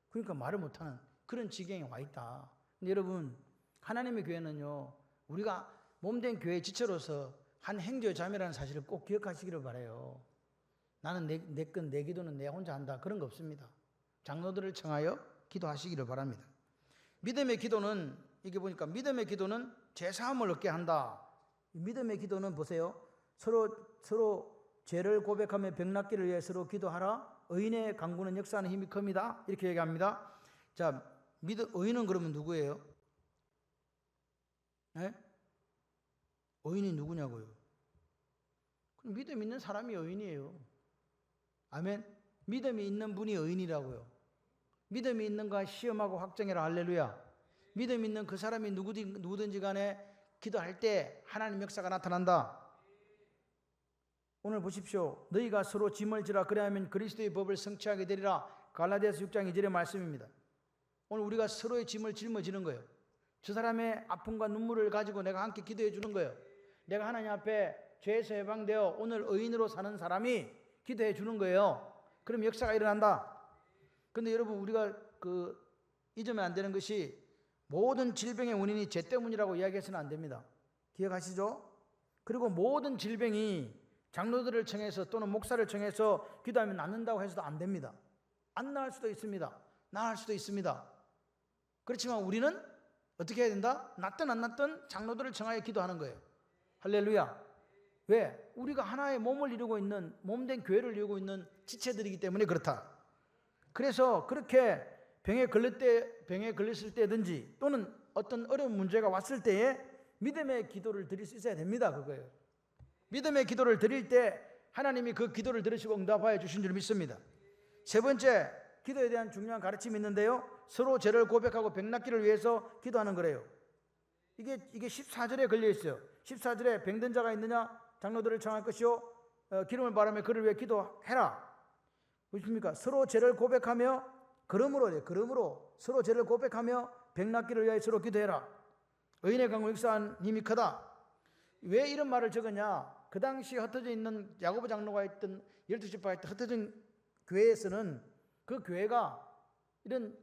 그러니까 말을 못하는 그런 지경에 와 있다. 근데 여러분, 하나님의 교회는요, 우리가 몸된 교회의 지체로서 한 행조자매라는 사실을 꼭 기억하시기를 바라요. 나는 내 기도는 내 혼자 한다. 그런 거 없습니다. 장로들을 청하여 기도하시기를 바랍니다. 믿음의 기도는, 이게 보니까 믿음의 기도는 제사함을 얻게 한다. 믿음의 기도는 보세요. 서로 죄를 고백하며 병 낫기를 위해 서로 기도하라. 의인의 강구는 역사하는 힘이 큽니다. 이렇게 얘기합니다. 자, 의인은 그러면 누구예요? 네? 의인이 누구냐고요? 그럼 믿음 있는 사람이 의인이에요. 아멘. 믿음이 있는 분이 의인이라고요. 믿음이 있는가 시험하고 확정해라. 할렐루야. 믿음 있는 그 사람이 누구든지 간에 기도할 때 하나님 역사가 나타난다. 오늘 보십시오. 너희가 서로 짐을 지라 그리하면 그리스도의 법을 성취하게 되리라. 갈라디아서 6장 2절의 말씀입니다. 오늘 우리가 서로의 짐을 짊어지는 거예요. 저 사람의 아픔과 눈물을 가지고 내가 함께 기도해 주는 거예요. 내가 하나님 앞에 죄에서 해방되어 오늘 의인으로 사는 사람이 기도해 주는 거예요. 그럼 역사가 일어난다. 그런데 여러분, 우리가 잊으면 안 되는 것이 모든 질병의 원인이 죄 때문이라고 이야기해서는 안 됩니다. 기억하시죠? 그리고 모든 질병이 장로들을 청해서 또는 목사를 청해서 기도하면 낫는다고 해서도 안 됩니다. 안 나을 수도 있습니다. 나을 수도 있습니다. 그렇지만 우리는 어떻게 해야 된다? 낫든 안 낫든 장로들을 청하여 기도하는 거예요. 할렐루야. 왜? 우리가 하나의 몸을 이루고 있는, 몸된 교회를 이루고 있는 지체들이기 때문에 그렇다. 그래서 그렇게 병에 걸렸을 때든지 또는 어떤 어려운 문제가 왔을 때에 믿음의 기도를 드릴 수 있어야 됩니다. 그거예요. 믿음의 기도를 드릴 때 하나님이 그 기도를 들으시고 응답하여 주신 줄 믿습니다. 세 번째, 기도에 대한 중요한 가르침이 있는데요. 서로 죄를 고백하고 병 낫기를 위해서 기도하는 거래요. 이게 14절에 걸려 있어요. 14절에 병든 자가 있느냐? 장로들을 청할 것이요 기름을 바르며 그를 위해 기도해라. 보십니까? 서로 죄를 고백하며 그러므로 서로 죄를 고백하며 병 낫기를 위하여 서로 기도해라. 의인의 강구 역사한 힘이 크다. 왜 이런 말을 적으냐? 그 당시 흩어져 있는 야고보 장로가 있던 12지파가 있던 흩어진 교회에서는 그 교회가 이런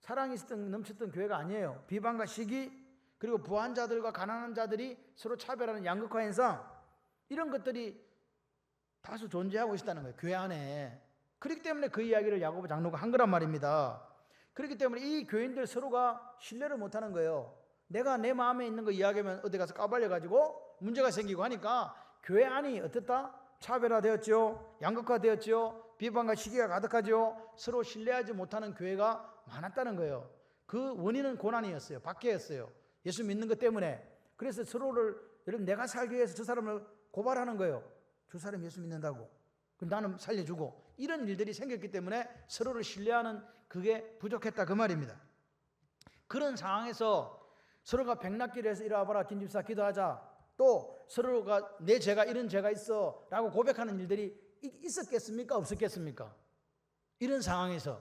사랑이 넘쳤던 교회가 아니에요. 비방과 시기, 그리고 부한 자들과 가난한 자들이 서로 차별하는 양극화 현상, 이런 것들이 다수 존재하고 있다는 거예요. 교회 안에. 그렇기 때문에 그 이야기를 야고보 장로가 한 거란 말입니다. 그렇기 때문에 이 교인들 서로가 신뢰를 못하는 거예요. 내가 내 마음에 있는 거 이야기하면 어디 가서 까발려가지고 문제가 생기고 하니까 교회 안이 어떻다? 차별화되었죠. 양극화되었죠. 비방과 시기가 가득하죠. 서로 신뢰하지 못하는 교회가 많았다는 거예요. 그 원인은 고난이었어요. 박해였어요. 예수 믿는 것 때문에. 그래서 서로를, 여러분, 내가 살기 위해서 저 사람을 고발하는 거예요. 저 사람 예수 믿는다고. 그럼 나는 살려주고. 이런 일들이 생겼기 때문에 서로를 신뢰하는 그게 부족했다, 그 말입니다. 그런 상황에서 서로가 병 낫기를 해서 이리 와봐라, 김집사 기도하자. 또 서로가 내 죄가 이런 죄가 있어 라고 고백하는 일들이 있었겠습니까? 없었겠습니까? 이런 상황에서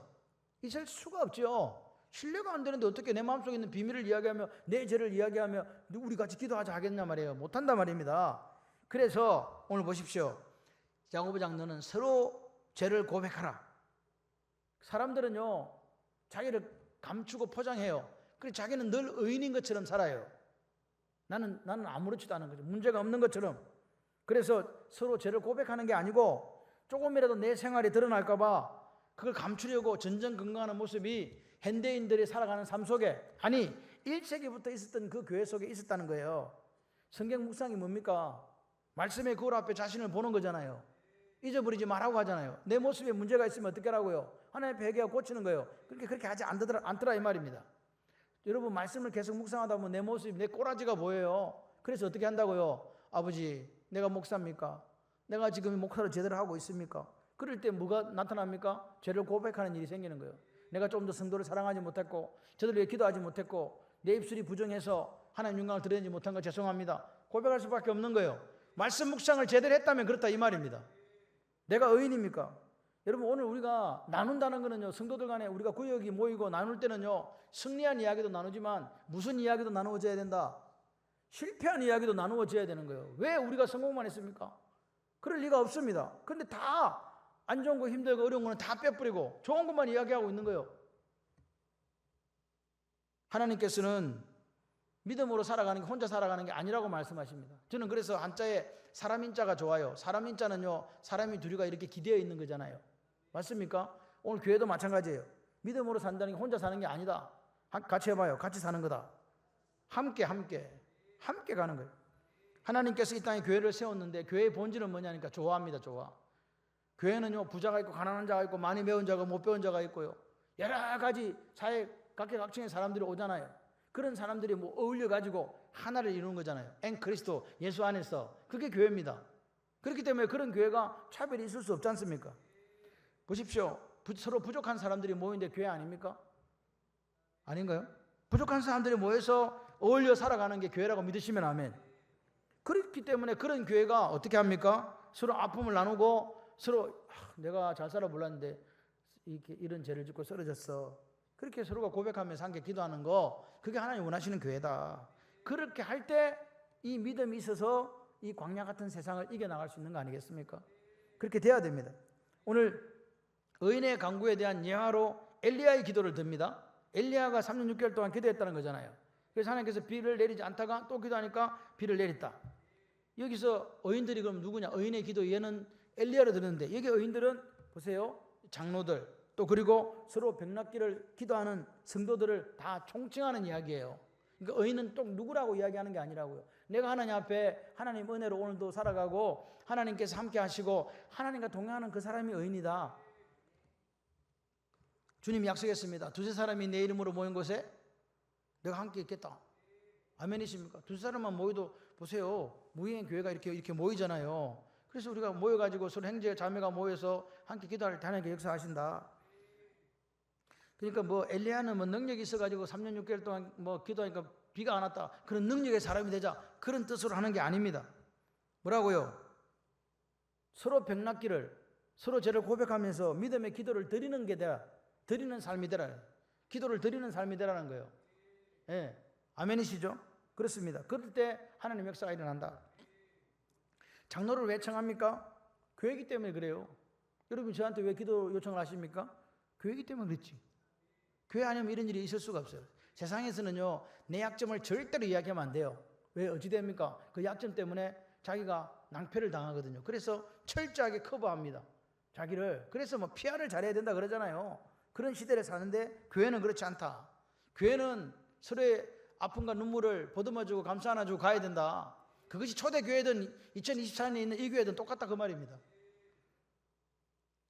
있을 수가 없죠. 신뢰가 안 되는데 어떻게 내 마음속에 있는 비밀을 이야기하며 내 죄를 이야기하며 우리 같이 기도하자 하겠냐 말이에요. 못한단 말입니다. 그래서 오늘 보십시오. 야고보 장로는 서로 죄를 고백하라. 사람들은요, 자기를 감추고 포장해요. 그래서 자기는 늘 의인인 것처럼 살아요. 나는 아무렇지도 않은 거죠. 문제가 없는 것처럼. 그래서 서로 죄를 고백하는 게 아니고 조금이라도 내 생활이 드러날까 봐 그걸 감추려고 전전긍긍하는 모습이 현대인들이 살아가는 삶 속에, 아니 1세기부터 있었던 그 교회 속에 있었다는 거예요. 성경 묵상이 뭡니까? 말씀의 거울 앞에 자신을 보는 거잖아요. 잊어버리지 말라고 하잖아요. 내 모습에 문제가 있으면 어떻게 하라고요? 하나님 앞에 회개하고 고치는 거예요. 그렇게 하지 않더라 이 말입니다. 여러분, 말씀을 계속 묵상하다 보면 내 모습이, 내 꼬라지가 보여요. 그래서 어떻게 한다고요? 아버지, 내가 목사입니까? 내가 지금 목사를 제대로 하고 있습니까? 그럴 때 뭐가 나타납니까? 죄를 고백하는 일이 생기는 거예요. 내가 좀 더 성도를 사랑하지 못했고, 저들 위해 기도하지 못했고, 내 입술이 부정해서 하나님 영광을 드리지 못한 거 죄송합니다. 고백할 수밖에 없는 거예요. 말씀 묵상을 제대로 했다면 그렇다 이 말입니다. 내가 의인입니까? 여러분, 오늘 우리가 나눈다는 거는요, 성도들 간에 우리가 구역이 모이고 나눌 때는요, 승리한 이야기도 나누지만 무슨 이야기도 나누어져야 된다. 실패한 이야기도 나누어져야 되는 거예요. 왜 우리가 성공만 했습니까? 그럴 리가 없습니다. 그런데 다 안 좋은 거, 힘들고 어려운 거는 다 빼버리고 좋은 것만 이야기하고 있는 거예요. 하나님께서는 믿음으로 살아가는 게 혼자 살아가는 게 아니라고 말씀하십니다. 저는 그래서 한자에 사람인자가 좋아요. 사람인자는요, 사람이 둘이가 이렇게 기대어 있는 거잖아요. 맞습니까? 오늘 교회도 마찬가지예요. 믿음으로 산다는 게 혼자 사는 게 아니다. 같이 해봐요. 같이 사는 거다. 함께 가는 거예요. 하나님께서 이 땅에 교회를 세웠는데 교회의 본질은 뭐냐니까 좋아합니다. 좋아. 교회는요, 부자가 있고 가난한 자가 있고 많이 배운 자가 못 배운 자가 있고요, 여러 가지 사회 각계각층의 사람들이 오잖아요. 그런 사람들이 뭐 어울려가지고 하나를 이루는 거잖아요. 그리스도 예수 안에서. 그게 교회입니다. 그렇기 때문에 그런 교회가 차별이 있을 수 없지 않습니까? 보십시오. 서로 부족한 사람들이 모이는데 교회 아닙니까? 아닌가요? 부족한 사람들이 모여서 어울려 살아가는 게 교회라고 믿으시면 아멘. 그렇기 때문에 그런 교회가 어떻게 합니까? 서로 아픔을 나누고 서로 내가 잘 살아 몰랐는데 이런 죄를 짓고 쓰러졌어. 그렇게 서로가 고백하면서 함께 기도하는 거, 그게 하나님 원하시는 교회다. 그렇게 할 때 이 믿음이 있어서 이 광야 같은 세상을 이겨나갈 수 있는 거 아니겠습니까? 그렇게 돼야 됩니다. 오늘 의인의 간구에 대한 예화로 엘리야의 기도를 듭니다. 엘리야가 3년 6개월 동안 기도했다는 거잖아요. 그래서 하나님께서 비를 내리지 않다가 또 기도하니까 비를 내렸다. 여기서 의인들이 그럼 누구냐? 의인의 기도 얘는 엘리야로 드는데, 여기 의인들은 보세요. 장로들, 또 그리고 서로 병낫기를 기도하는 성도들을 다 총칭하는 이야기예요. 그러니까 의인은 또 누구라고 이야기하는 게 아니라고요. 내가 하나님 앞에 하나님 은혜로 오늘도 살아가고 하나님께서 함께 하시고 하나님과 동행하는 그 사람이 의인이다. 주님이 약속했습니다. 두세 사람이 내 이름으로 모인 곳에 내가 함께 있겠다. 아멘이십니까? 두세 사람만 모여도 보세요. 무의인 교회가 이렇게 모이잖아요. 그래서 우리가 모여가지고 서로 형제 자매가 모여서 함께 기도할 때 하나님께 역사하신다. 그러니까 뭐 엘리야는 뭐 능력이 있어가지고 3년 6개월 동안 뭐 기도하니까 비가 안 왔다. 그런 능력의 사람이 되자. 그런 뜻으로 하는 게 아닙니다. 뭐라고요? 서로 병낫기를, 서로 죄를 고백하면서 믿음의 기도를 드리는 게 되라. 드리는 삶이 되라. 기도를 드리는 삶이 되라는 거예요. 예. 아멘이시죠? 그렇습니다. 그럴 때 하나님 역사가 일어난다. 장로를 왜 청합니까? 교회이기 때문에 그래요. 여러분 저한테 왜 기도 요청을 하십니까? 교회이기 때문에 그렇지. 교회 아니면 이런 일이 있을 수가 없어요. 세상에서는요, 내 약점을 절대로 이야기하면 안 돼요. 왜 어찌 됩니까? 그 약점 때문에 자기가 낭패를 당하거든요. 그래서 철저하게 커버합니다. 자기를. 그래서 뭐 PR을 잘해야 된다 그러잖아요. 그런 시대를 사는데 교회는 그렇지 않다. 교회는 서로의 아픔과 눈물을 보듬어주고 감싸 안아주고 가야 된다. 그것이 초대교회든 2024년에 있는 이 교회든 똑같다 그 말입니다.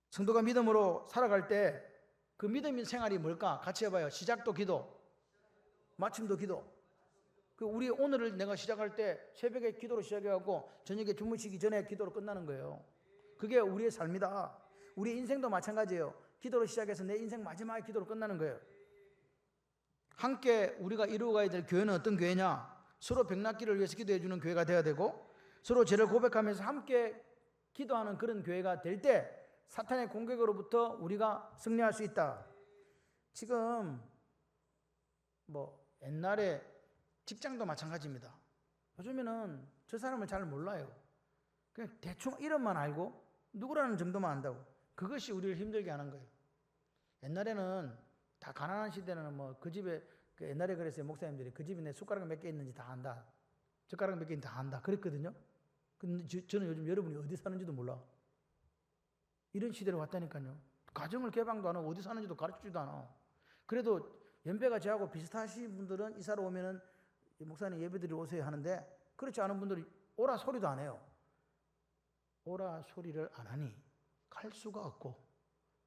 성도가 믿음으로 살아갈 때 그 믿음의 생활이 뭘까? 같이 해봐요. 시작도 기도, 마침도 기도. 그 우리 오늘을 내가 시작할 때 새벽에 기도로 시작해갖고 저녁에 주무시기 전에 기도로 끝나는 거예요. 그게 우리의 삶이다. 우리 인생도 마찬가지예요. 기도로 시작해서 내 인생 마지막에 기도로 끝나는 거예요. 함께 우리가 이루어가야 될 교회는 어떤 교회냐? 서로 병낫기를 위해서 기도해 주는 교회가 되어야 되고, 서로 죄를 고백하면서 함께 기도하는 그런 교회가 될 때 사탄의 공격으로부터 우리가 승리할 수 있다. 지금 뭐 옛날에 직장도 마찬가지입니다. 요즘에는 저 사람을 잘 몰라요. 그냥 대충 이름만 알고 누구라는 정도만 안다고. 그것이 우리를 힘들게 하는 거예요. 옛날에는 다 가난한 시대는 뭐 그 집에 그 옛날에 그랬어요. 목사님들이 그 집에 내 숟가락 몇 개 있는지 다 안다. 젓가락 몇 개 있는지 다 안다. 그랬거든요. 근데 저는 요즘 여러분이 어디 사는지도 몰라. 이런 시대로 왔다니까요. 가정을 개방도 안 하고 어디 사는지도 가르치지도 않아. 그래도 연배가 저하고 비슷하신 분들은 이사로 오면은 목사님 예배드리러 오세요 하는데, 그렇지 않은 분들이 오라 소리도 안 해요. 오라 소리를 안 하니 갈 수가 없고,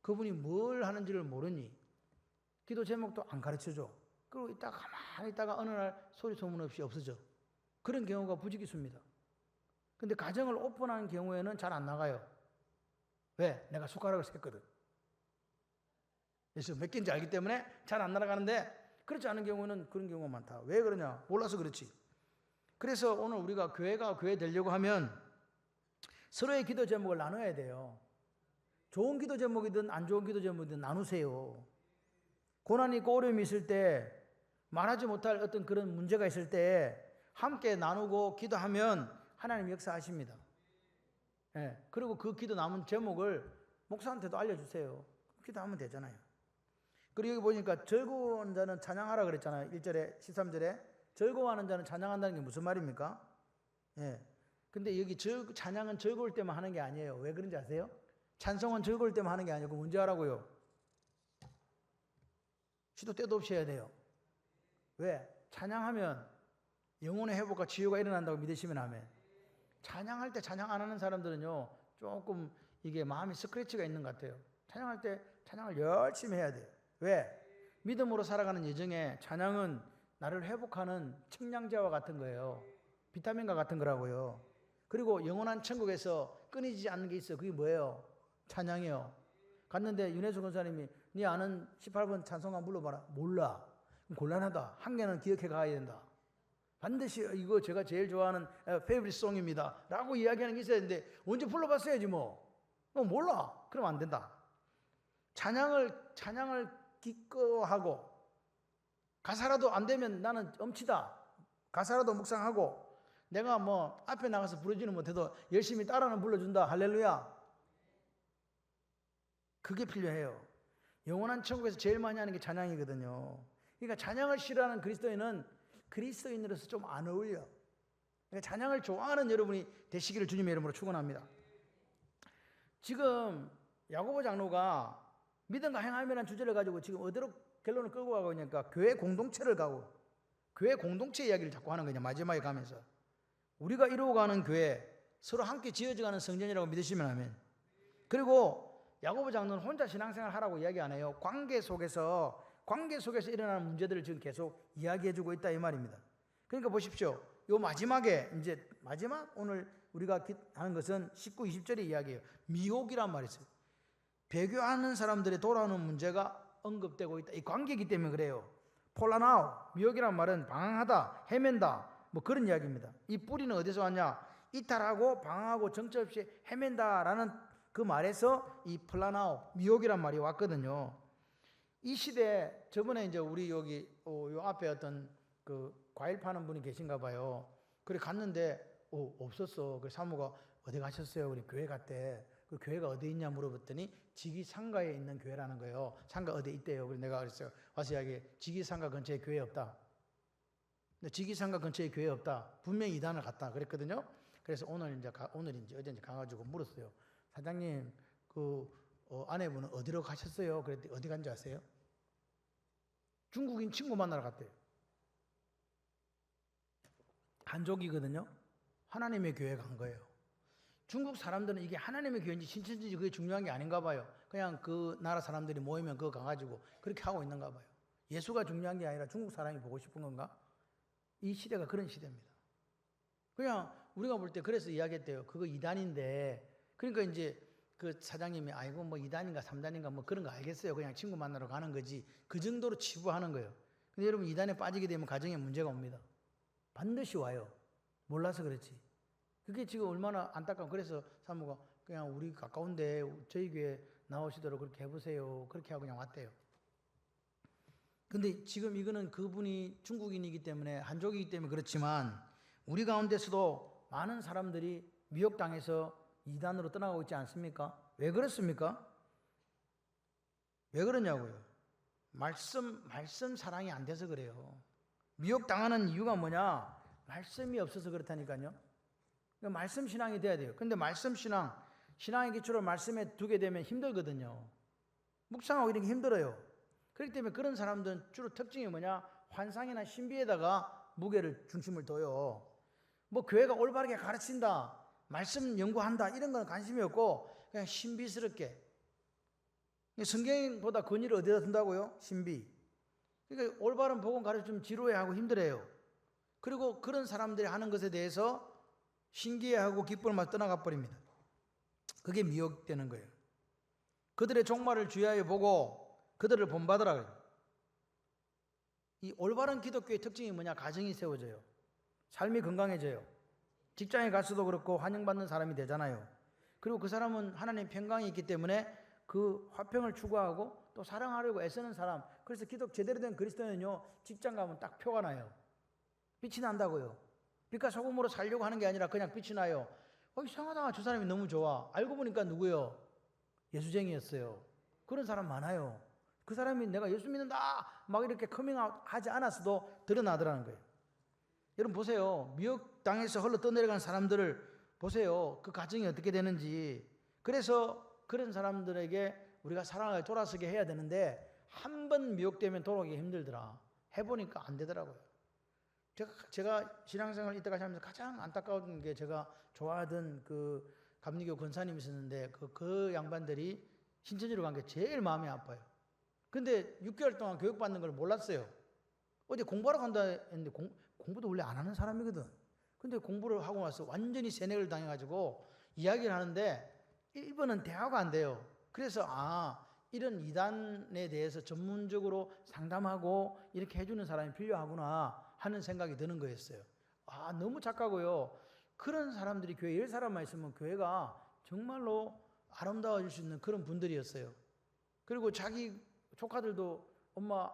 그분이 뭘 하는지를 모르니 기도 제목도 안 가르쳐줘. 그리고 이따가 가만히 있다가 어느 날 소리 소문 없이 없어져. 그런 경우가 부지기수입니다. 근데 가정을 오픈한 경우에는 잘 안 나가요. 왜? 내가 숟가락을 샜거든. 그래서 몇 개인지 알기 때문에 잘 안 날아가는데, 그렇지 않은 경우는 그런 경우가 많다. 왜 그러냐? 몰라서 그렇지. 그래서 오늘 우리가 교회가 교회 되려고 하면 서로의 기도 제목을 나눠야 돼요. 좋은 기도 제목이든 안 좋은 기도 제목이든 나누세요. 고난이 있고 어려움이 있을 때, 말하지 못할 어떤 그런 문제가 있을 때 함께 나누고 기도하면 하나님 역사하십니다. 예, 그리고 그 기도 남은 제목을 목사한테도 알려주세요. 기도하면 되잖아요. 그리고 여기 보니까 즐거운 자는 찬양하라 그랬잖아요. 1절에 13절에 즐거워하는 자는 찬양한다는 게 무슨 말입니까? 예. 근데 여기 찬양은 즐거울 때만 하는 게 아니에요. 왜 그런지 아세요? 찬송은 즐거울 때만 하는 게 아니고 문제 하라고요. 시도 때도 없이 해야 돼요. 왜? 찬양하면 영혼의 회복과 치유가 일어난다고 믿으시면 아멘. 찬양할 때 찬양 안 하는 사람들은요, 조금 이게 마음이 스크래치가 있는 것 같아요. 찬양할 때 찬양을 열심히 해야 돼요. 왜? 믿음으로 살아가는 예정에 찬양은 나를 회복하는 청량제와 같은 거예요. 비타민과 같은 거라고요. 그리고 영원한 천국에서 끊이지 않는 게 있어요. 그게 뭐예요? 찬양이요. 갔는데 윤혜수 권사님이 네 아는 18번 찬송가 불러봐라. 몰라. 곤란하다. 한 개는 기억해 가야 된다. 반드시 이거 제가 제일 좋아하는 페이보릿 송입니다 라고 이야기하는 게 있어야 되는데 언제 불러봤어야지 뭐 몰라. 그러면 안 된다. 찬양을 기꺼하고 가사라도 안 되면 나는 엄치다. 가사라도 묵상하고 내가 뭐 앞에 나가서 부르지는 못해도 열심히 따라는 불러준다. 할렐루야. 그게 필요해요. 영원한 천국에서 제일 많이 하는 게 찬양이거든요. 그러니까 찬양을 싫어하는 그리스도인은 그리스도인으로서 좀 안 어울려. 그러니까 찬양을 좋아하는 여러분이 되시기를 주님의 이름으로 축원합니다. 지금 야고보 장로가 믿음과 행함이라는 주제를 가지고 지금 어디로 결론을 끌고 가고 있냐니까 교회 공동체를 가고 교회 공동체 이야기를 자꾸 하는 거냐. 마지막에 가면서 우리가 이루어가는 교회 서로 함께 지어져가는 성전이라고 믿으시면 아멘. 그리고 야고보 장로는 혼자 신앙생활 하라고 이야기 안 해요. 관계 속에서 일어나는 문제들을 지금 계속 이야기해주고 있다 이 말입니다. 그러니까 보십시오. 요 마지막에 이제 마지막 오늘 우리가 하는 것은 19, 20절의 이야기예요. 미혹이란 말이 있어요. 배교하는 사람들이 돌아오는 문제가 언급되고 있다. 이 관계이기 때문에 그래요. 폴라나우, 미혹이란 말은 방황하다, 헤맨다 뭐 그런 이야기입니다. 이 뿌리는 어디서 왔냐? 이탈하고 방황하고 정처 없이 헤맨다라는 그 말에서 이 폴라나우, 미혹이란 말이 왔거든요. 이 시대에 저번에 이제 우리 여기 요 앞에 어떤 그 과일 파는 분이 계신가 봐요. 그래 갔는데 없었어. 그 사모가 어디 가셨어요? 우리 교회 갔대. 그 교회가 어디 있냐 물어봤더니 지기상가에 있는 교회라는 거예요. 상가 어디 있대요. 그래서 내가 그랬어요. 와서 이야기 지기상가 근처에 교회 없다. 근데 지기상가 근처에 교회 없다. 분명히 이단을 갔다 그랬거든요. 그래서 오늘인지 어제인지 가가지고 물었어요. 사장님 그 아내분은 어디로 가셨어요? 그랬더니 어디 간지 아세요? 중국인 친구 만나러 갔대요. 한족이거든요. 하나님의 교회 간 거예요. 중국 사람들은 이게 하나님의 교회인지 신천지인지 그게 중요한 게 아닌가 봐요. 그냥 그 나라 사람들이 모이면 그거 가가지고 그렇게 하고 있는가 봐요. 예수가 중요한 게 아니라 중국 사람이 보고 싶은 건가? 이 시대가 그런 시대입니다. 그냥 우리가 볼 때 그래서 이야기했대요. 그거 이단인데 그러니까 이제 그 사장님이 아이고 뭐 2단인가 3단인가 뭐 그런 거 알겠어요. 그냥 친구 만나러 가는 거지. 그 정도로 치부하는 거예요. 근데 여러분 2단에 빠지게 되면 가정에 문제가 옵니다. 반드시 와요. 몰라서 그렇지. 그게 지금 얼마나 안타까워. 그래서 사모가 그냥 우리 가까운데 저희 교회 나오시도록 그렇게 해보세요. 그렇게 하고 그냥 왔대요. 근데 지금 이거는 그분이 중국인이기 때문에 한족이기 때문에 그렇지만 우리 가운데서도 많은 사람들이 미혹당해서 이단으로 떠나가고 있지 않습니까? 왜 그렇습니까? 왜 그러냐고요? 말씀 사랑이 안 돼서 그래요. 미혹당하는 이유가 뭐냐? 말씀이 없어서 그렇다니까요. 그러니까 말씀 신앙이 돼야 돼요. 근데 말씀 신앙의 기초를 말씀에 두게 되면 힘들거든요. 묵상하고 이런 게 힘들어요. 그렇기 때문에 그런 사람들은 주로 특징이 뭐냐? 환상이나 신비에다가 무게를 중심을 둬요. 뭐 교회가 올바르게 가르친다, 말씀 연구한다 이런 건 관심이 없고 그냥 신비스럽게. 성경보다 권위를 어디다 둔다고요? 신비. 그러니까 올바른 복음 가르치면 지루해하고 힘들어요. 그리고 그런 사람들이 하는 것에 대해서 신기해하고 기쁨을 막 떠나가 버립니다. 그게 미혹되는 거예요. 그들의 종말을 주의하여 보고 그들을 본받으라 그래요. 이 올바른 기독교의 특징이 뭐냐? 가정이 세워져요. 삶이 건강해져요. 직장에 갔어도 그렇고 환영받는 사람이 되잖아요. 그리고 그 사람은 하나님의 평강이 있기 때문에 그 화평을 추구하고 또 사랑하려고 애쓰는 사람. 그래서 제대로 된 그리스도인은요, 직장 가면 딱 표가 나요. 빛이 난다고요. 빛과 소금으로 살려고 하는 게 아니라 그냥 빛이 나요. 이상하다. 저 사람이 너무 좋아. 알고 보니까 누구요? 예수쟁이였어요. 그런 사람 많아요. 그 사람이 내가 예수 믿는다 막 이렇게 커밍아웃 하지 않았어도 드러나더라는 거예요. 여러분 보세요. 미혹당해서 헐러 떠내려가는 사람들을 보세요. 그 가정이 어떻게 되는지. 그래서 그런 사람들에게 우리가 사랑하게 돌아서게 해야 되는데 한 번 미혹되면 돌아오기 힘들더라. 해보니까 안 되더라고요. 제가 신앙생활 이때까지 하면서 가장 안타까운 게 제가 좋아하던 그 감리교 권사님이 있었는데 그 양반들이 신천지로 간 게 제일 마음이 아파요. 근데 6개월 동안 교육받는 걸 몰랐어요. 어디 공부하러 간다 했는데 공부도 원래 안 하는 사람이거든. 근데 공부를 하고 나서 완전히 세뇌를 당해가지고 이야기를 하는데 1번은 대화가 안 돼요. 그래서 이런 이단에 대해서 전문적으로 상담하고 이렇게 해주는 사람이 필요하구나. 하는 생각이 드는 거였어요. 아, 너무 착하고요. 그런 사람들이 교회 10사람만 있으면 교회가 정말로 아름다워질 수 있는 그런 분들이었어요. 그리고 자기 조카들도 엄마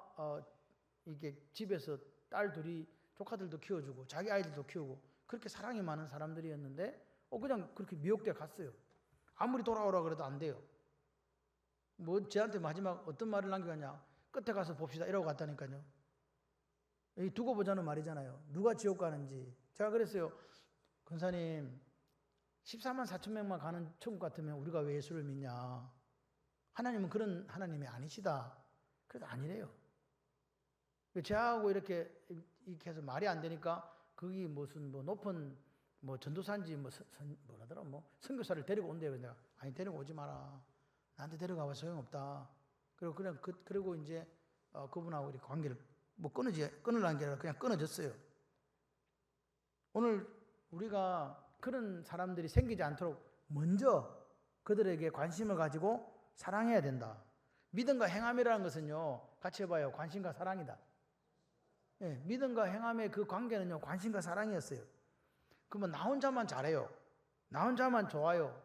이게 집에서 딸 둘이 조카들도 키워주고 자기 아이들도 키우고 그렇게 사랑이 많은 사람들이었는데 그냥 그렇게 미혹돼 갔어요. 아무리 돌아오라 그래도 안 돼요. 뭐 저한테 마지막 어떤 말을 남겨갔냐, 끝에 가서 봅시다 이러고 갔다니까요. 이 두고 보자는 말이잖아요. 누가 지옥 가는지. 제가 그랬어요. 권사님, 14만 4천 명만 가는 천국 같으면 우리가 왜 예수를 믿냐. 하나님은 그런 하나님이 아니시다. 그래도 아니래요. 저하고 이렇게 해서 말이 안 되니까 거기 무슨 뭐 높은 뭐 전도사인지 뭐라더라 선교사를 데리고 온대요. 내가 아니 데리고 오지 마라. 나한테 데려가봐 소용없다. 그리고 이제 그분하고 이렇게 관계를 끊으려는 게 아니라 그냥 끊어졌어요. 오늘 우리가 그런 사람들이 생기지 않도록 먼저 그들에게 관심을 가지고 사랑해야 된다. 믿음과 행함이라는 것은요, 같이 해봐요. 관심과 사랑이다. 예, 믿음과 행함의 그 관계는요, 관심과 사랑이었어요. 그러면 나 혼자만 잘해요. 나 혼자만 좋아요.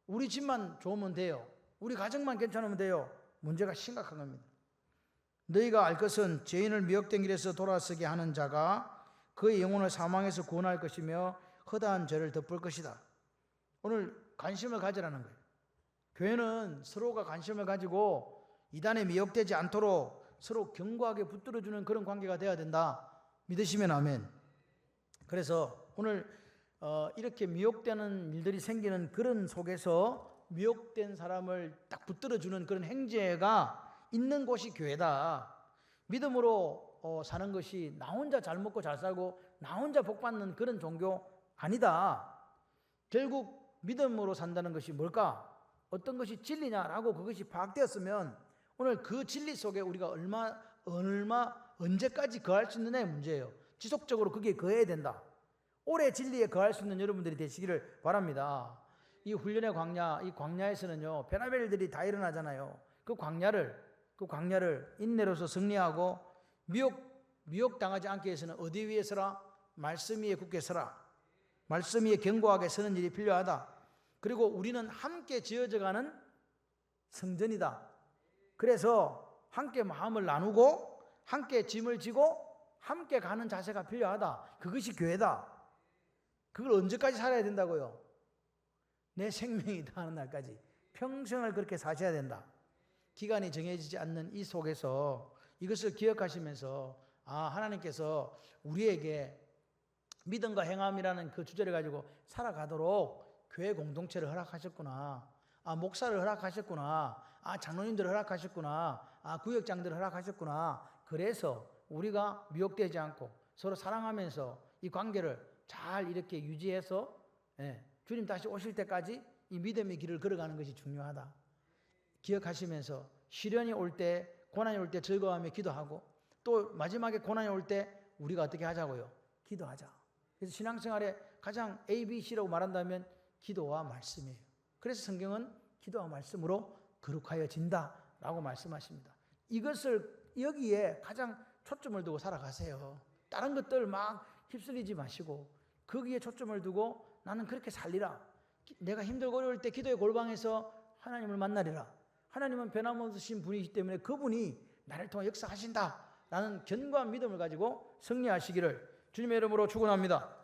우리 집만 좋으면 돼요. 우리 가정만 괜찮으면 돼요. 문제가 심각한 겁니다. 너희가 알 것은 죄인을 미혹된 길에서 돌아서게 하는 자가 그의 영혼을 사망에서 구원할 것이며 허다한 죄를 덮을 것이다. 오늘 관심을 가지라는 거예요. 교회는 서로가 관심을 가지고 이단에 미혹되지 않도록 서로 견고하게 붙들어주는 그런 관계가 되어야 된다. 믿으시면 아멘. 그래서 오늘 이렇게 미혹되는 일들이 생기는 그런 속에서 미혹된 사람을 딱 붙들어주는 그런 행제가 있는 곳이 교회다. 믿음으로 사는 것이 나 혼자 잘 먹고 잘 살고 나 혼자 복 받는 그런 종교 아니다. 결국 믿음으로 산다는 것이 뭘까? 어떤 것이 진리냐라고 그것이 파악되었으면 오늘 그 진리 속에 우리가 언제까지 거할 수 있느냐의 문제예요. 지속적으로 거기에 거해야 된다. 오래 진리에 거할 수 있는 여러분들이 되시기를 바랍니다. 이 훈련의 광야, 이 광야에서는요, 베나벨들이 다 일어나잖아요. 그 광야를 인내로서 승리하고 미혹당하지 않기 위해서는 어디 위에 서라? 말씀 위에 굳게 서라. 말씀 위에 견고하게 서는 일이 필요하다. 그리고 우리는 함께 지어져가는 성전이다. 그래서 함께 마음을 나누고 함께 짐을 지고 함께 가는 자세가 필요하다. 그것이 교회다. 그걸 언제까지 살아야 된다고요? 내 생명이 다하는 날까지 평생을 그렇게 사셔야 된다. 기간이 정해지지 않는 이 속에서 이것을 기억하시면서 하나님께서 우리에게 믿음과 행함이라는 그 주제를 가지고 살아가도록 교회 공동체를 허락하셨구나. 목사를 허락하셨구나. 장로님들을 허락하셨구나. 구역장들을 허락하셨구나. 그래서 우리가 미혹되지 않고 서로 사랑하면서 이 관계를 잘 이렇게 유지해서 주님 다시 오실 때까지 이 믿음의 길을 걸어가는 것이 중요하다. 기억하시면서 시련이 올 때, 고난이 올 때 즐거워하며 기도하고 또 마지막에 고난이 올 때 우리가 어떻게 하자고요? 기도하자. 그래서 신앙생활에 가장 A, B, C라고 말한다면 기도와 말씀이에요. 그래서 성경은 기도와 말씀으로 거룩하여진다라고 말씀하십니다. 이것을 여기에 가장 초점을 두고 살아가세요. 다른 것들 막 휩쓸리지 마시고 거기에 초점을 두고 나는 그렇게 살리라. 내가 힘들고 어려울 때 기도의 골방에서 하나님을 만나리라. 하나님은 변함없으신 분이기 때문에 그분이 나를 통해 역사하신다라는 견고한 믿음을 가지고 승리하시기를 주님의 이름으로 축원합니다.